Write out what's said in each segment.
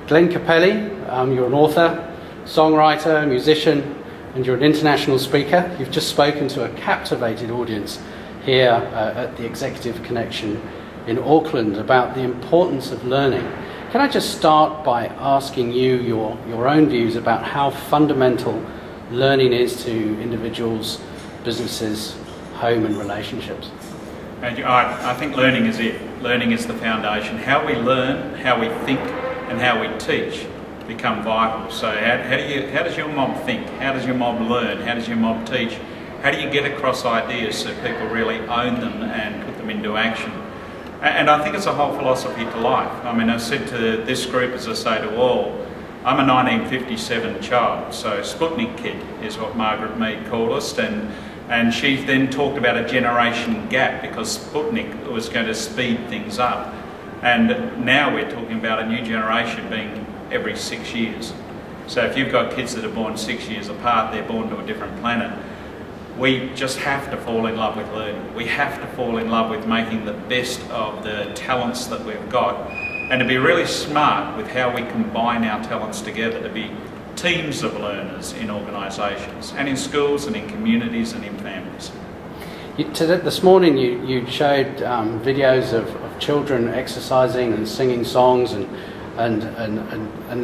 Glenn Capelli. You're an author, songwriter, musician, and you're an international speaker. You've just spoken to a captivated audience here at the Executive Connection in Auckland about the importance of learning. Can I just start by asking you your own views about how fundamental learning is to individuals, businesses, home and relationships? I think learning is it. Learning is the foundation. How we learn, how we think and how we teach become vital. So how does your mob think? How does your mob learn? How does your mob teach? How do you get across ideas so people really own them and put them into action? And I think it's a whole philosophy to life. I mean, I said to this group, as I say to all, I'm a 1957 child, so Sputnik kid is what Margaret Mead called us, and she then talked about a generation gap because Sputnik was going to speed things up. And now we're talking about a new generation being every 6 years. So if you've got kids that are born 6 years apart, they're born to a different planet. We just have to fall in love with learning. We have to fall in love with making the best of the talents that we've got and to be really smart with how we combine our talents together to be teams of learners in organisations and in schools and in communities and in families. This morning you showed videos of children exercising and singing songs and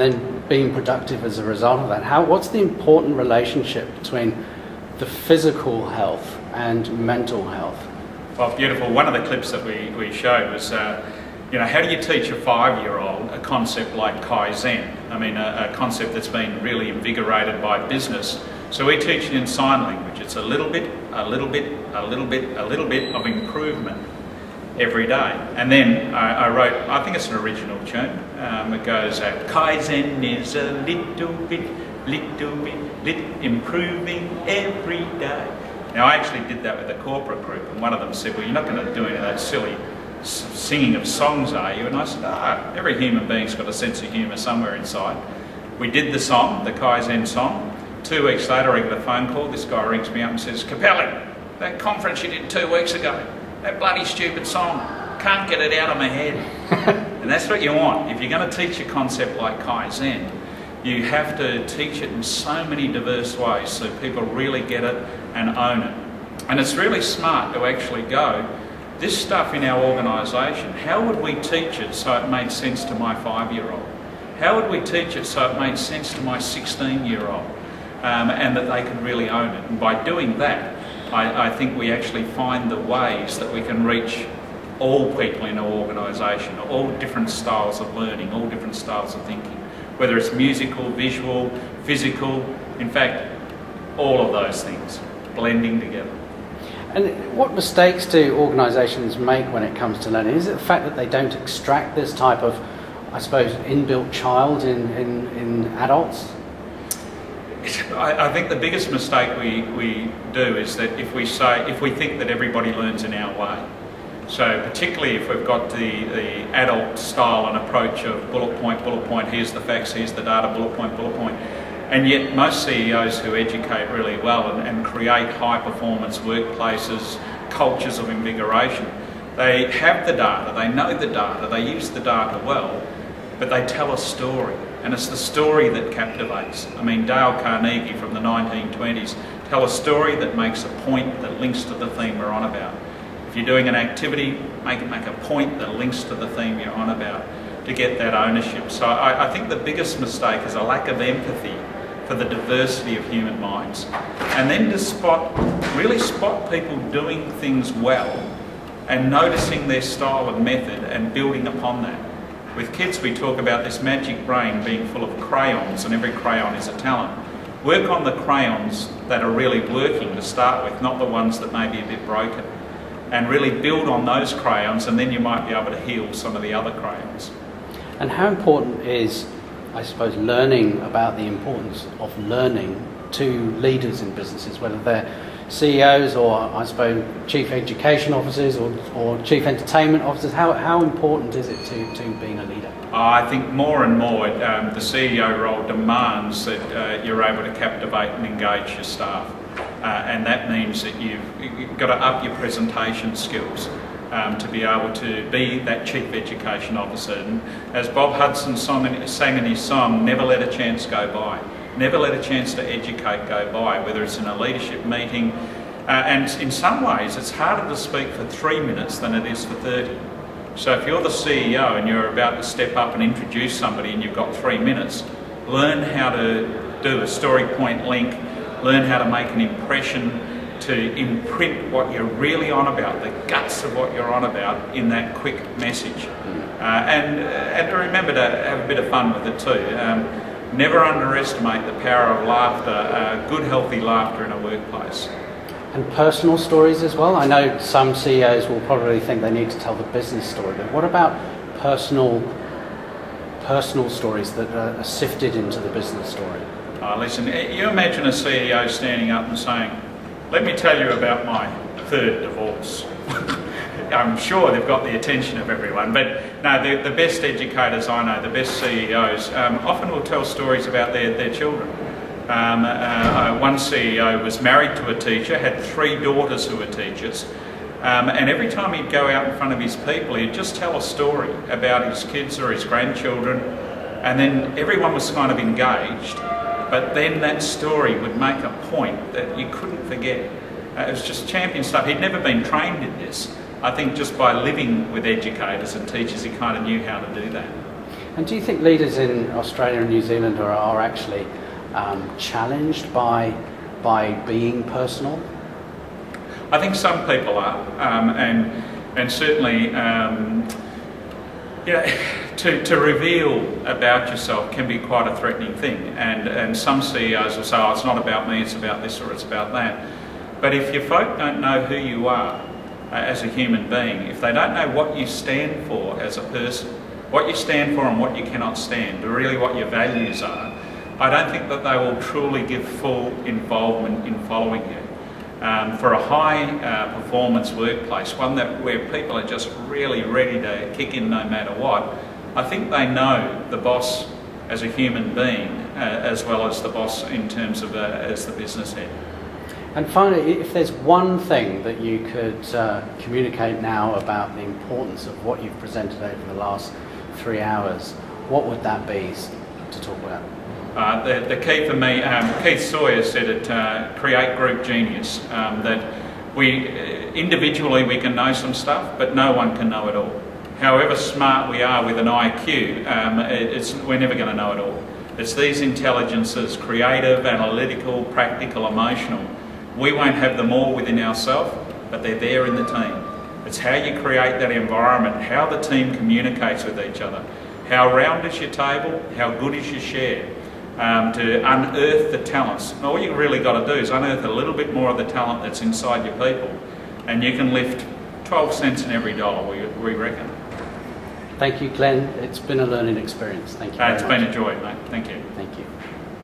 then being productive as a result of that. What's the important relationship between the physical health and mental health? Well, beautiful. One of the clips that we showed was, how do you teach a 5-year-old a concept like Kaizen? I mean, a concept that's been really invigorated by business. So we teach it in sign language. It's a little bit, a little bit, a little bit, a little bit of improvement every day. And then I wrote, I think it's an original tune. It goes, Kaizen is a little bit, improving every day. Now I actually did that with a corporate group, and one of them said, well, you're not going to do any of that silly singing of songs, are you? And I said, every human being's got a sense of humour somewhere inside. We did the song, the Kaizen song. 2 weeks later I get a phone call. This guy rings me up and says, Capelli, that conference you did 2 weeks ago, that bloody stupid song, can't get it out of my head. And that's what you want. If you're going to teach a concept like Kaizen, you have to teach it in so many diverse ways so people really get it and own it. And it's really smart to actually go, this stuff in our organisation, how would we teach it so it made sense to my 5-year-old? How would we teach it so it made sense to my 16-year-old? And that they could really own it. And by doing that, I think we actually find the ways that we can reach all people in our organisation, all different styles of learning, all different styles of thinking. Whether it's musical, visual, physical, in fact, all of those things blending together. And what mistakes do organisations make when it comes to learning? Is it the fact that they don't extract this type of, I suppose, inbuilt child in adults? I think the biggest mistake we do is that if we think that everybody learns in our way. So particularly if we've got the adult style and approach of bullet point, here's the facts, here's the data, bullet point. And yet most CEOs who educate really well and create high performance workplaces, cultures of invigoration, they have the data, they know the data, they use the data well, but they tell a story. And it's the story that captivates. I mean, Dale Carnegie from the 1920s tell a story that makes a point that links to the theme we're on about. If you're doing an activity, make a point that links to the theme you're on about to get that ownership. So I think the biggest mistake is a lack of empathy for the diversity of human minds. And then to really spot people doing things well and noticing their style and method and building upon that. With kids we talk about this magic brain being full of crayons and every crayon is a talent. Work on the crayons that are really working to start with, not the ones that may be a bit broken. And really build on those crayons, and then you might be able to heal some of the other crayons. And how important is, I suppose, learning about the importance of learning to leaders in businesses, whether they're CEOs or, I suppose, chief education officers or chief entertainment officers? How important is it to being a leader? I think more and more the CEO role demands that you're able to captivate and engage your staff. And that means that you've got to up your presentation skills. to be able to be that Chief Education Officer. And as Bob Hudson sang in his song, never let a chance go by. Never let a chance to educate go by, whether it's in a leadership meeting. And in some ways, it's harder to speak for 3 minutes than it is for 30. So if you're the CEO and you're about to step up and introduce somebody and you've got 3 minutes, learn how to do a story point link, learn how to make an impression, to imprint what you're really on about, the guts of what you're on about in that quick message. And to remember to have a bit of fun with it too. Never underestimate the power of laughter, good healthy laughter in a workplace. And personal stories as well. I know some CEOs will probably think they need to tell the business story, but what about personal stories that are sifted into the business story? Listen, you imagine a CEO standing up and saying, let me tell you about my third divorce. I'm sure they've got the attention of everyone, but no, the best educators I know, the best CEOs, often will tell stories about their children. One CEO was married to a teacher, had 3 daughters who were teachers, and every time he'd go out in front of his people, he'd just tell a story about his kids or his grandchildren, and then everyone was kind of engaged. But then that story would make a point that you couldn't forget. It was just champion stuff. He'd never been trained in this. I think just by living with educators and teachers, he kind of knew how to do that. And do you think leaders in Australia and New Zealand are actually challenged by being personal? I think some people are, and certainly to reveal about yourself can be quite a threatening thing, and some CEOs will say, oh, it's not about me, it's about this or it's about that. But if your folk don't know who you are as a human being, if they don't know what you stand for as a person, what you stand for and what you cannot stand, or really what your values are, I don't think that they will truly give full involvement in following you. For a high performance workplace, one where people are just really ready to kick in no matter what, I think they know the boss as a human being as well as the boss in terms of as the business head. And finally, if there's one thing that you could communicate now about the importance of what you've presented over the last 3 hours, what would that be to talk about? The key for me, Keith Sawyer said it, create group genius, that we individually we can know some stuff, but no one can know it all. However smart we are with an IQ, we're never going to know it all. It's these intelligences, creative, analytical, practical, emotional. We won't have them all within ourselves, but they're there in the team. It's how you create that environment, how the team communicates with each other, how round is your table, how good is your share. To unearth the talents. Now, all you've really got to do is unearth a little bit more of the talent that's inside your people, and you can lift 12 cents in every dollar, we reckon. Thank you, Glenn. It's been a learning experience. Thank you very much. It's been a joy, mate. Thank you. Thank you.